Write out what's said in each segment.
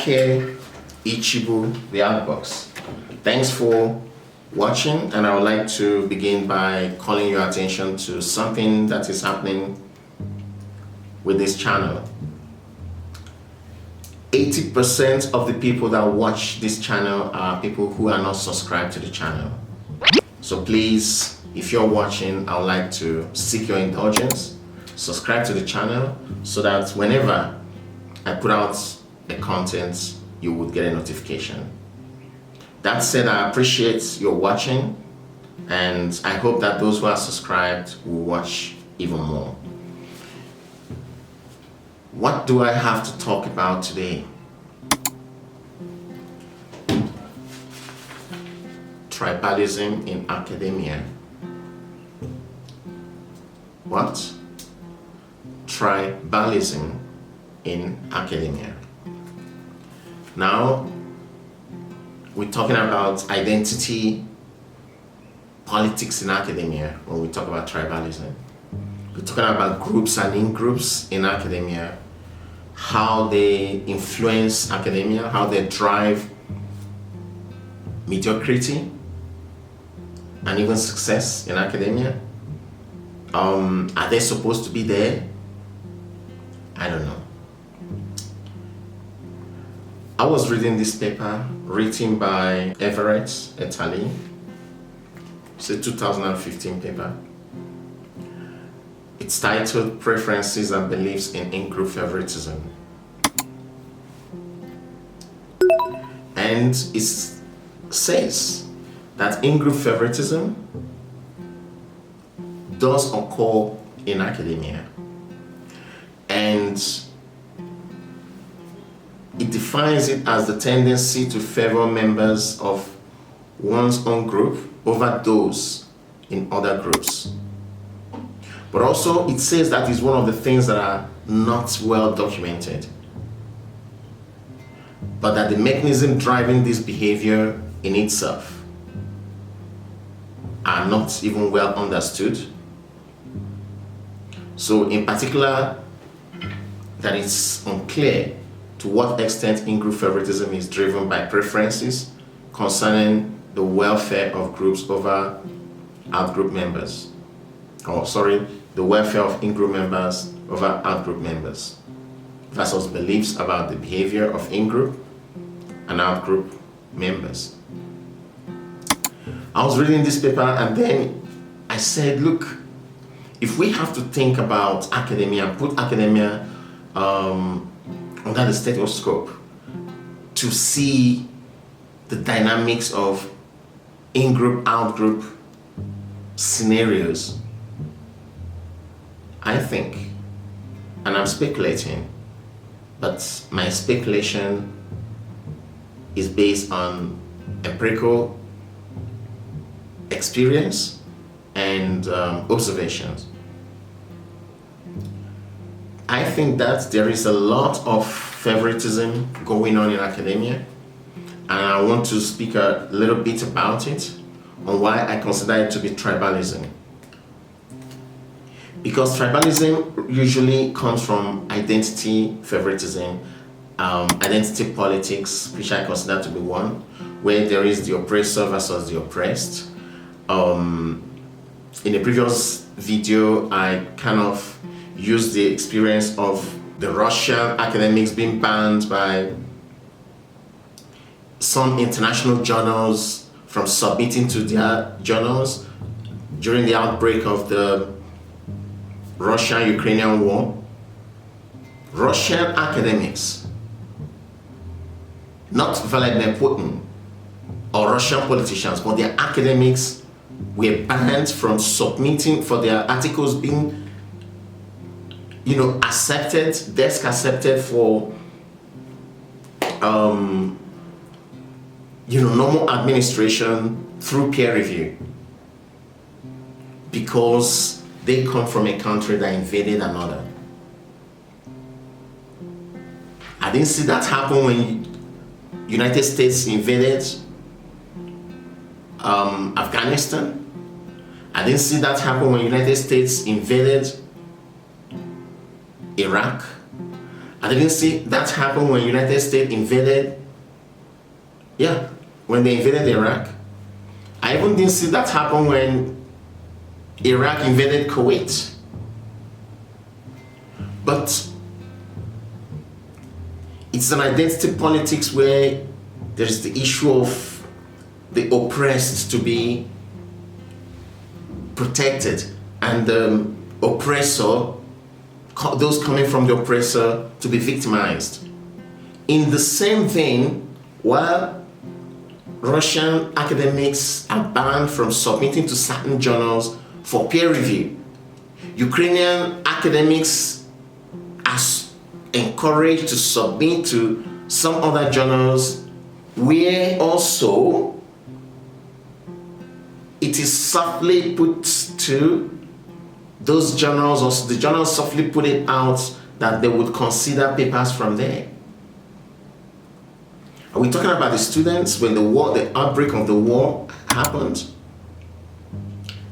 Ike Ichibu, the Outbox. Thanks for watching, and I would like to begin by calling your attention to something that is happening with this channel. 80% of the people that watch this channel are people who are not subscribed to the channel. So please, if you're watching, I would like to seek your indulgence. Subscribe to the channel so that whenever I put out the content, you would get a notification. That said, I appreciate your watching, and I hope that those who are subscribed will watch even more. What do I have to talk about today? Tribalism in academia. What? Tribalism in academia. Now, we're talking about identity politics in academia when we talk about tribalism. We're talking about groups and in-groups in academia, how they influence academia, how they drive mediocrity and even success in academia. Are they supposed to be there? I don't know. I was reading this paper written by Everett Etali. It's a 2015 paper. It's titled Preferences and Beliefs in In-Group Favoritism. And it says that in-group favoritism does occur in academia, and it defines it as the tendency to favor members of one's own group over those in other groups. But also it says that is one of the things that are not well documented, but that the mechanism driving this behavior in itself are not even well understood. So in particular, that it's unclear to what extent in-group favoritism is driven by preferences concerning the welfare of groups over out-group members. The welfare of in-group members over out-group members versus beliefs about the behavior of in-group and out-group members. I was reading this paper and then I said, look, if we have to think about academia and put academia under the stethoscope to see the dynamics of in-group, out-group scenarios, I think, and I'm speculating, but my speculation is based on empirical experience and observations. I think that there is a lot of favoritism going on in academia, and I want to speak a little bit about it, on why I consider it to be tribalism. Because tribalism usually comes from identity favoritism, identity politics, which I consider to be one, where there is the oppressor versus the oppressed. In a previous video, I kind of used the experience of the Russian academics being banned by some international journals from submitting to their journals during the outbreak of the Russian-Ukrainian war. Russian academics, not Vladimir Putin or Russian politicians, but their academics were banned from submitting for their articles being desk accepted for normal administration through peer review, because they come from a country that invaded another. I didn't see that happen when United States invaded Afghanistan. I didn't see that happen when United States invaded Iraq. I didn't see that happen when United States invaded, when they invaded Iraq. I even didn't see that happen when Iraq invaded Kuwait. But it's an identity politics where there's the issue of the oppressed to be protected and the oppressor, those coming from the oppressor, to be victimized. In the same vein, while Russian academics are banned from submitting to certain journals for peer review, Ukrainian academics are encouraged to submit to some other journals where also it is softly put to those journals, or the journals softly put it out that they would consider papers from there. Are we talking about the students when the outbreak of the war happened?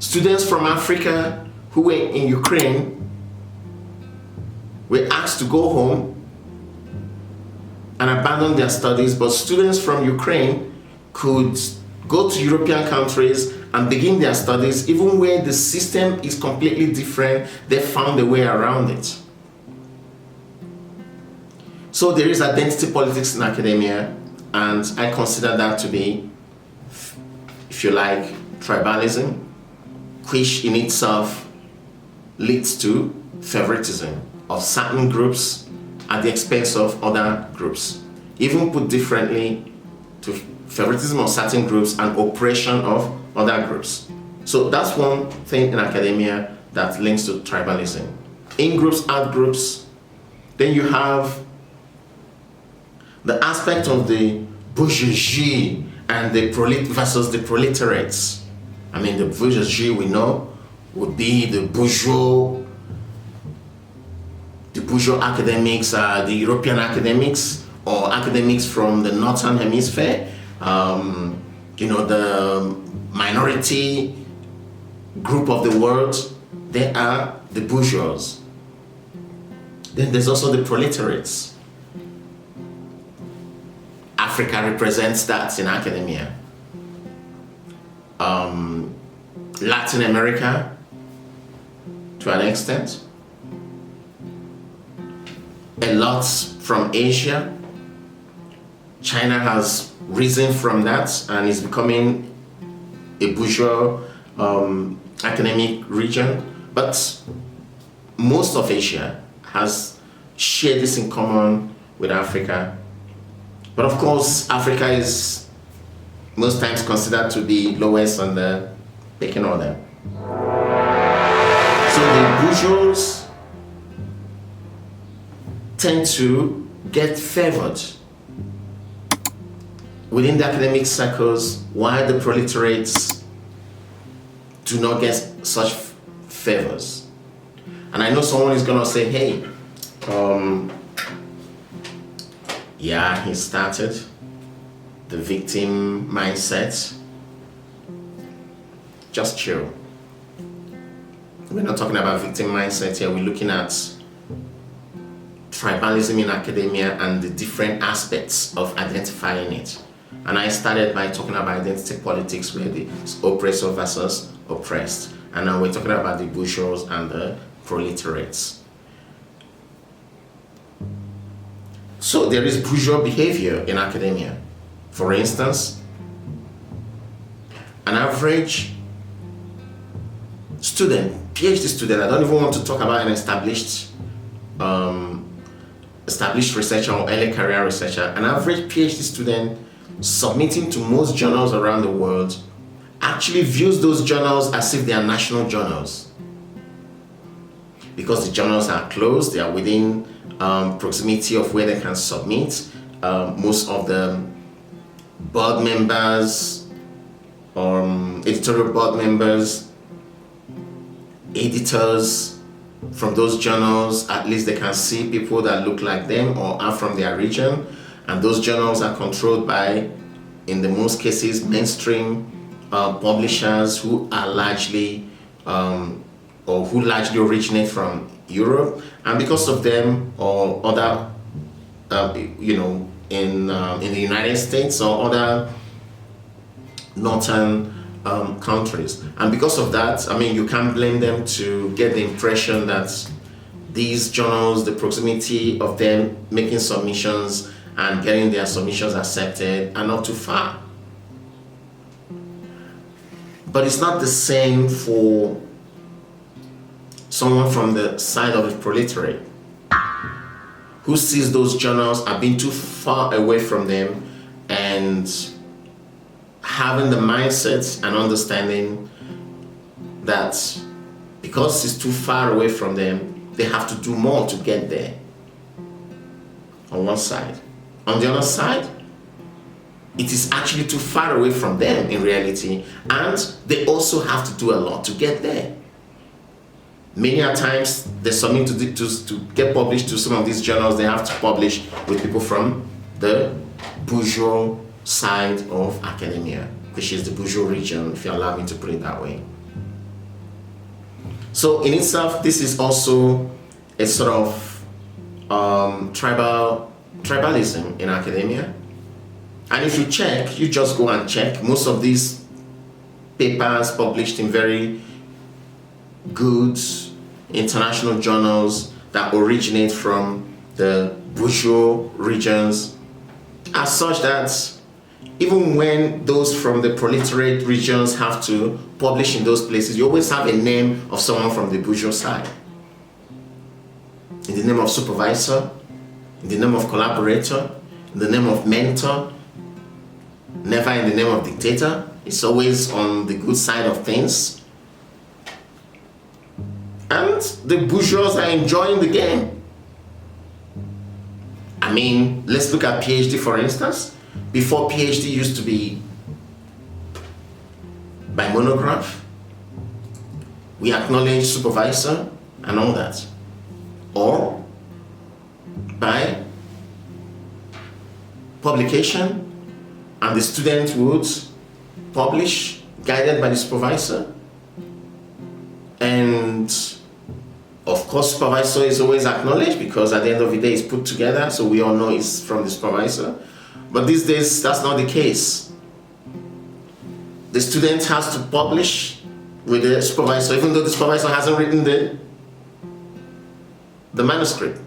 Students from Africa who were in Ukraine were asked to go home and abandon their studies, but students from Ukraine could go to European countries and begin their studies, even where the system is completely different. They found a way around it. So there is identity politics in academia, and I consider that to be, if you like, tribalism, which in itself leads to favoritism of certain groups at the expense of other groups. Even put differently, to favoritism of certain groups and oppression of other groups. So that's one thing in academia that links to tribalism. In groups, out groups. Then you have the aspect of the bourgeoisie and the versus the proletariats. I mean, the bourgeoisie we know would be the bourgeois academics, the European academics, or academics from the Northern Hemisphere, the minority group of the world. They are the bourgeois. Then there's also the proletariats. Africa represents that in academia. Latin America, to an extent. A lot from Asia. China has risen from that and is becoming a bourgeois academic region. But most of Asia has shared this in common with Africa. But of course, Africa is most times considered to be lowest on the pecking order. So the bourgeois tend to get favored within the academic circles, while the proletariats do not get such favors. And I know someone is gonna say, hey, he started the victim mindset. Just chill. We're not talking about victim mindset here. We're looking at tribalism in academia and the different aspects of identifying it. And I started by talking about identity politics, where the oppressor versus oppressed. And now we're talking about the bourgeois and the proletariats. So there is bourgeois behavior in academia. For instance, an average student, PhD student, I don't even want to talk about an established researcher or early career researcher, an average PhD student submitting to most journals around the world actually views those journals as if they are national journals. Because the journals are closed, they are within proximity of where they can submit. Most of the board members, editorial board members, editors from those journals, at least they can see people that look like them or are from their region. And those journals are controlled by, in the most cases, mainstream publishers who are largely who largely originate from Europe. And because of them or other in the United States or other northern countries. And because of that, I mean, you can't blame them to get the impression that these journals, the proximity of them making submissions and getting their submissions accepted are not too far. But it's not the same for someone from the side of the proletariat who sees those journals are being too far away from them and having the mindset and understanding that because it's too far away from them, they have to do more to get there. On one side. On the other side, it is actually too far away from them in reality, and they also have to do a lot to get there. Many a times they submit to get published to some of these journals, they have to publish with people from the bourgeois side of academia, which is the bourgeois region, if you allow me to put it that way. So in itself, this is also a sort of tribalism in academia. And if you check, you just go and check, most of these papers published in very good international journals that originate from the bourgeois regions are such that even when those from the proletariat regions have to publish in those places, you always have a name of someone from the bourgeois side. In the name of supervisor, in the name of collaborator, in the name of mentor, never in the name of dictator. It's always on the good side of things. And the bourgeois are enjoying the game. I mean, let's look at PhD for instance. Before PhD used to be by monograph, we acknowledge supervisor and all that. Or by publication, and the student would publish guided by the supervisor. And of course, supervisor is always acknowledged because at the end of the day it's put together, so we all know it's from the supervisor. But these days, that's not the case. The student has to publish with the supervisor, even though the supervisor hasn't written the manuscript.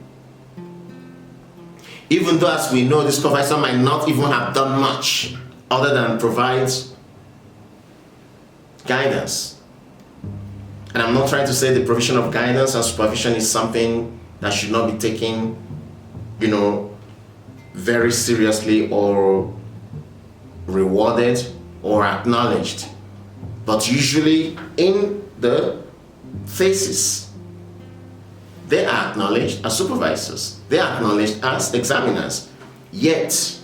Even though, as we know, the supervisor might not even have done much other than provide guidance. And I'm not trying to say the provision of guidance and supervision is something that should not be taken, very seriously or rewarded or acknowledged. But usually in the thesis, they are acknowledged as supervisors. They are acknowledged as examiners. Yet,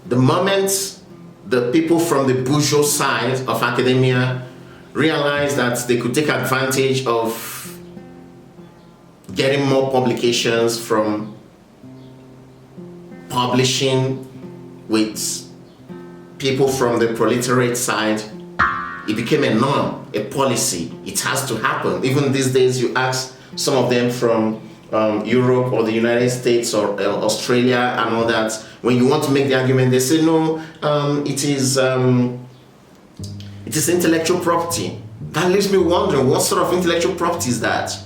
the moment the people from the bourgeois side of academia realized that they could take advantage of getting more publications from publishing with people from the proletariat side, it became a norm, a policy. It has to happen. Even these days, you ask some of them from Europe or the United States or Australia and all that, when you want to make the argument, they say, no, it is intellectual property. That leaves me wondering, what sort of intellectual property is that?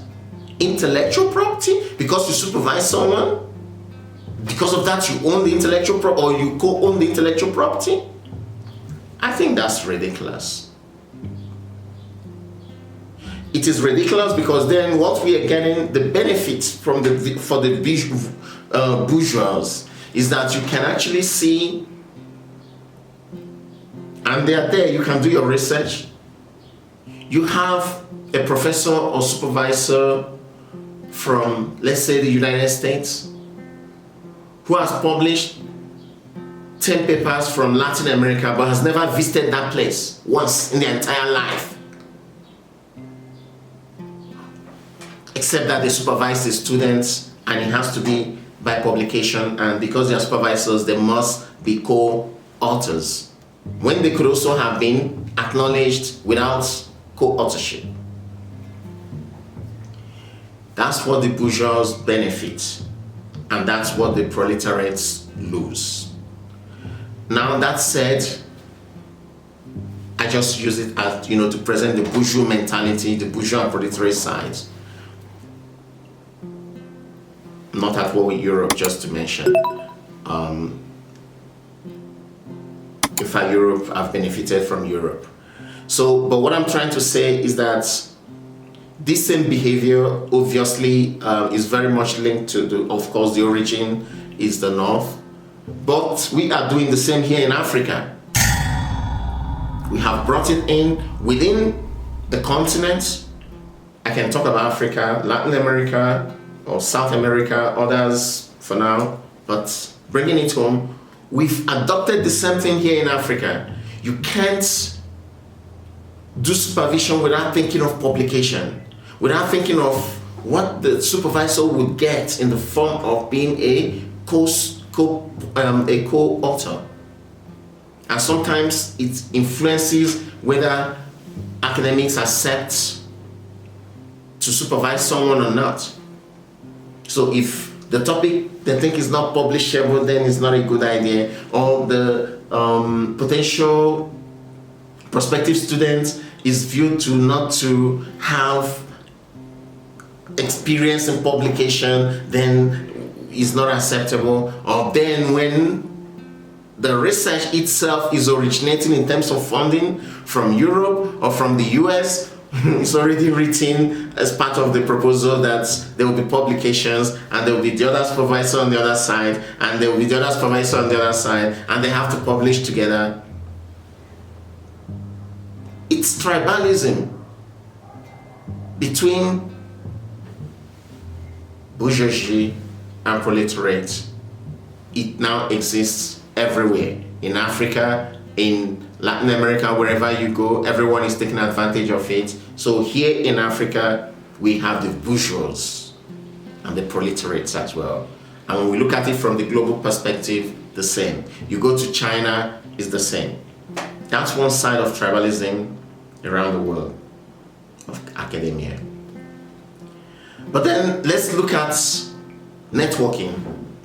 Intellectual property? Because you supervise someone? Because of that, you own the intellectual property, or you co-own the intellectual property? I think that's ridiculous. It is ridiculous because then what we are getting, the benefits for the bourgeois is that you can actually see, and they are there, you can do your research. You have a professor or supervisor from, let's say, the United States, who has published 10 papers from Latin America but has never visited that place once in their entire life. Except that they supervise the students, and it has to be by publication, and because they are supervisors, they must be co-authors, when they could also have been acknowledged without co-authorship. That's what the bourgeois benefit. And that's what the proletariats lose. Now, that said, I just use it as, to present the bourgeois mentality, the bourgeois and proletariat sides. Not at war with Europe, just to mention. In fact, Europe, I've benefited from Europe. So, but what I'm trying to say is that this same behavior obviously is very much linked to, of course, the origin is the North. But we are doing the same here in Africa. We have brought it in within the continent. I can talk about Africa, Latin America, or South America, others for now, but bringing it home, we've adopted the same thing here in Africa. You can't do supervision without thinking of publication, without thinking of what the supervisor would get in the form of being a co-author. And sometimes it influences whether academics accept to supervise someone or not. So if the topic they think is not publishable, then it's not a good idea. Or the potential prospective student is viewed to not to have experience in publication, then is not acceptable. Or then when the research itself is originating in terms of funding from Europe or from the US, it's already written as part of the proposal that there will be publications, and there will be the other supervisor on the other side, and there will be the other supervisor on the other side, and they have to publish together. It's tribalism between bourgeoisie and proletariat. It now exists everywhere, in Africa, in Latin America, wherever you go, everyone is taking advantage of it. So here in Africa, we have the bourgeois and the proletariats as well. And when we look at it from the global perspective, the same. You go to China, it's the same. That's one side of tribalism around the world, of academia. But then let's look at networking.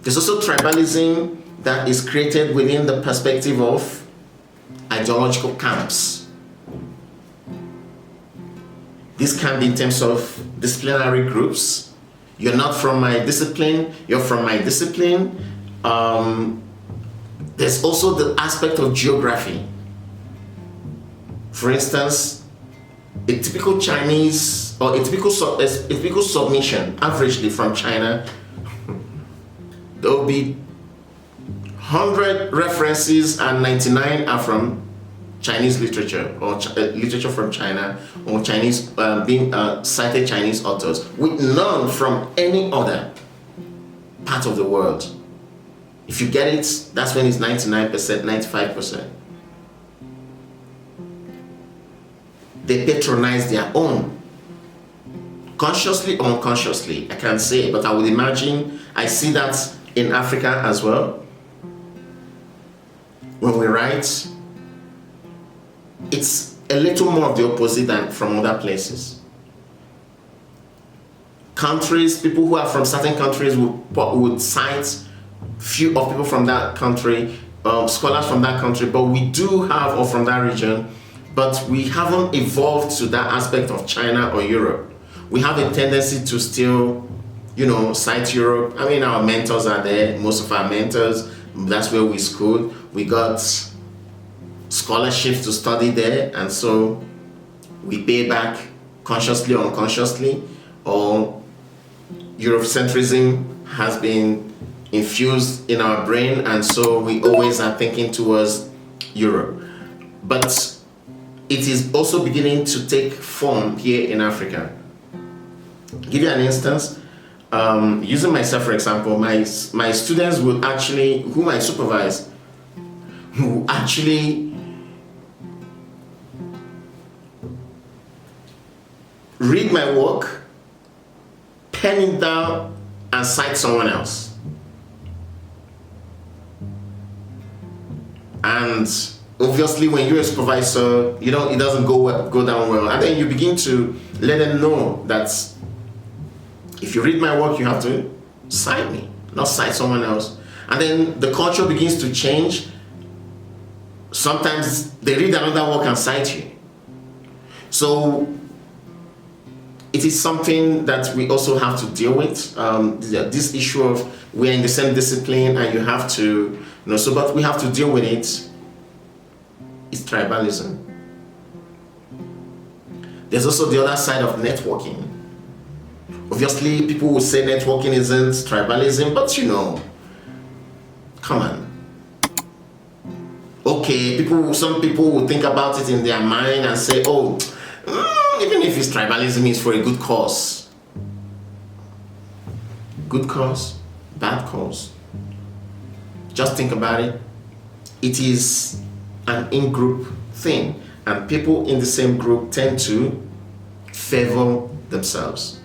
There's also tribalism that is created within the perspective of ideological camps. This can be in terms of disciplinary groups. You're not from my discipline, you're from my discipline. There's also the aspect of geography. For instance, a typical Chinese or a typical submission, averagely from China, there will be 100 references and 99 are from Chinese literature or literature from China, or Chinese being cited Chinese authors, with none from any other part of the world. If you get it, that's when it's 99%, 95%. They patronize their own, consciously or unconsciously, I can't say, but I would imagine I see that in Africa as well. When we write, it's a little more of the opposite than from other places. Countries, people who are from certain countries would cite few of people from that country, scholars from that country, but we do have, or from that region, but we haven't evolved to that aspect of China or Europe. We have a tendency to still, cite Europe. I mean, our mentors are there, most of our mentors, that's where we schooled. We got scholarships to study there, and so we pay back consciously or unconsciously, or Eurocentrism has been infused in our brain, and so we always are thinking towards Europe. But it is also beginning to take form here in Africa. I'll give you an instance. Using myself, for example, my students will actually, whom I supervise, who actually read my work, pen it down, and cite someone else. And obviously, when you're a supervisor, it doesn't go down well. And then you begin to let them know that if you read my work, you have to cite me. not cite someone else. And then the culture begins to change. Sometimes they read another work and cite you. So it is something that we also have to deal with. This issue of we're in the same discipline and you have to, but we have to deal with it. It's tribalism. There's also the other side of networking. Obviously, people will say networking isn't tribalism, but come on. Okay, some people will think about it in their mind and say, even if it's tribalism, it's for a good cause. Good cause, bad cause. Just think about it. It is an in-group thing, and people in the same group tend to favor themselves.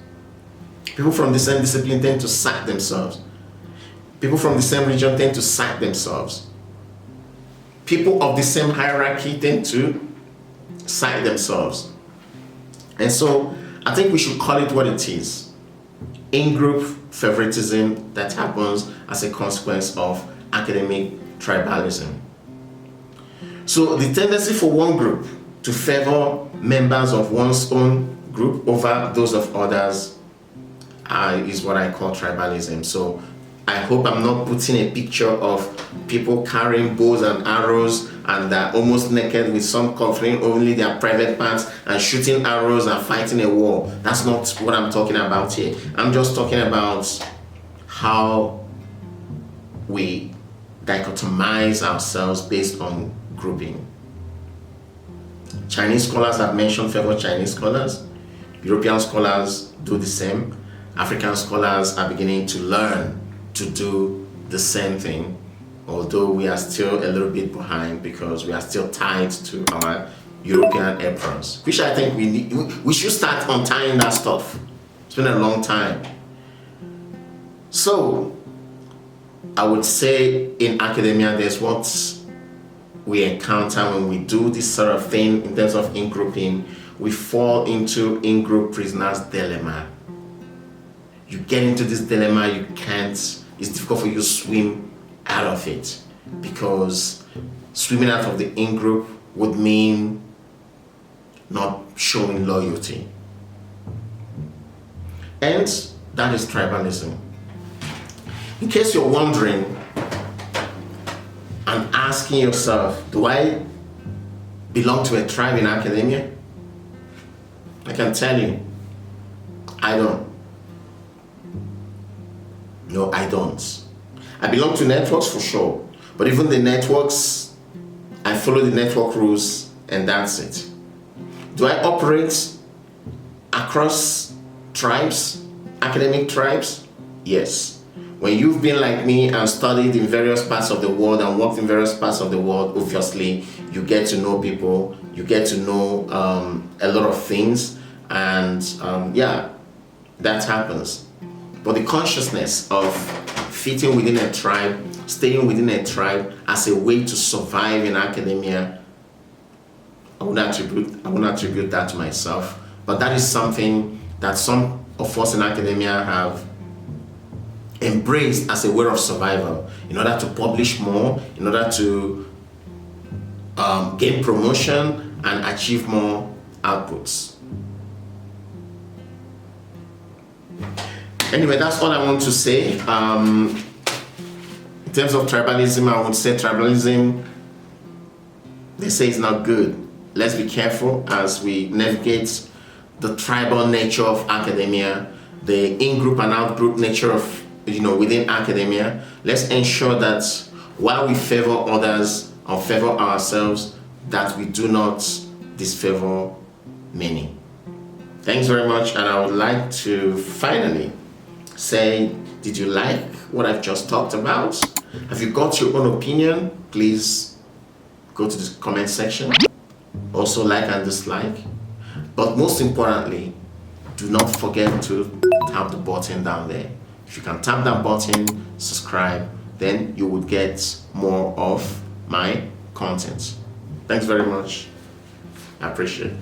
People from the same discipline tend to cite themselves. People from the same region tend to cite themselves. People of the same hierarchy tend to cite themselves. And so I think we should call it what it is. In-group favoritism that happens as a consequence of academic tribalism. So the tendency for one group to favor members of one's own group over those of others is what I call tribalism. So I hope I'm not putting a picture of people carrying bows and arrows and they're almost naked with some covering only their private parts and shooting arrows and fighting a war. That's not what I'm talking about here. I'm just talking about how we dichotomize ourselves based on grouping. Chinese scholars have mentioned favor Chinese scholars. European scholars do the same. African scholars are beginning to learn to do the same thing, although we are still a little bit behind because we are still tied to our European emperors, which I think we should start untying that stuff. It's been a long time. So I would say in academia there's what we encounter when we do this sort of thing in terms of in-grouping. We fall into in-group prisoners dilemma. You get into this dilemma, it's difficult for you to swim out of it, because swimming out of the in-group would mean not showing loyalty. And that is tribalism. In case you're wondering and asking yourself, do I belong to a tribe in academia? I can tell you, I don't. No, I don't. I belong to networks for sure, but even the networks, I follow the network rules and that's it. Do I operate across tribes, academic tribes? Yes. When you've been like me and studied in various parts of the world and worked in various parts of the world, obviously you get to know people, you get to know a lot of things, and that happens. But the consciousness of fitting within a tribe, staying within a tribe as a way to survive in academia, I wouldn't attribute that to myself. But that is something that some of us in academia have embraced as a way of survival, in order to publish more, in order to gain promotion and achieve more outputs. Anyway, that's all I want to say. In terms of tribalism, I would say tribalism, they say it's not good. Let's be careful as we navigate the tribal nature of academia, the in-group and out-group nature of, within academia. Let's ensure that while we favor others or favor ourselves, that we do not disfavor many. Thanks very much, and I would like to finally say, did you like what I've just talked about? Have you got your own opinion? Please go to the comment section. Also like and dislike. But most importantly, do not forget to tap the button down there. If you can tap that button, subscribe, then you would get more of my content. Thanks very much. I appreciate it.